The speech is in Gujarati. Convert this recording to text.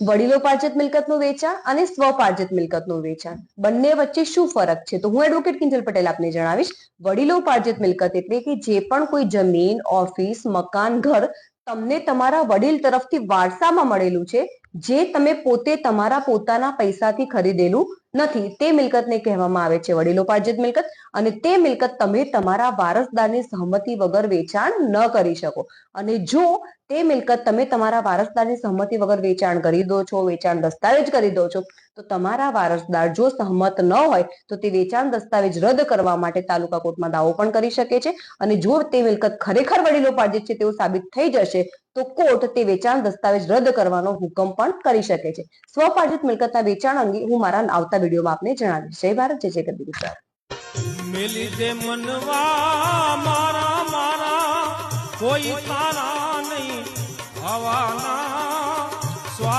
વડીલોપાર્જિત મિલકતનું વેચાણ અને સ્વપાર્જિત મિલકતનું વેચાણ બંને વચ્ચે શું ફરક છે? તો હું એડવોકેટ કિંજલ પટેલ આપને જણાવીશ. વડીલોપાર્જિત મિલકત એટલે કે જે પણ કોઈ જમીન, ઓફિસ, મકાન, ઘર તમને તમારા વડીલ તરફથી વારસામાં મળેલું છે, જે તમે પોતે તમારા પોતાના પૈસાથી ખરીદેલું નથી, તે મિલકતને કહેવામાં આવે છે વડીલોપાર્જિત મિલકત. અને તે મિલકત તમે તમારા વારસદારની સહમતિ વગર વેચાણ ન કરી શકો. અને જો તે મિલકત તમે તમારા વારસદારની સહમતિ વગર વેચાણ કરી દો છો, વેચાણ દસ્તાવેજ કરી દો છો, તો તમારા વારસદાર જો સહમત ન હોય તો તે વેચાણ દસ્તાવેજ રદ કરવા માટે તાલુકા કોર્ટમાં દાવો પણ કરી શકે છે. અને જો તે મિલકત ખરેખર વડીલોપાર્જિત છે તેવું સાબિત થઈ જશે તો કોર્ટ તે વેચાણ દસ્તાવેજ રદ કરવાનો હુકમ પણ કરી શકે છે. સ્વપાર્જિત મિલકતના વેચાણ અંગે હું મારા આવતા વિડીયોમાં આપને જણાવીશ. જય ભારત, જય જય ગુજરાત. મેલી દે મનવા મારા મારા કોઈ તારા નહીં હવાના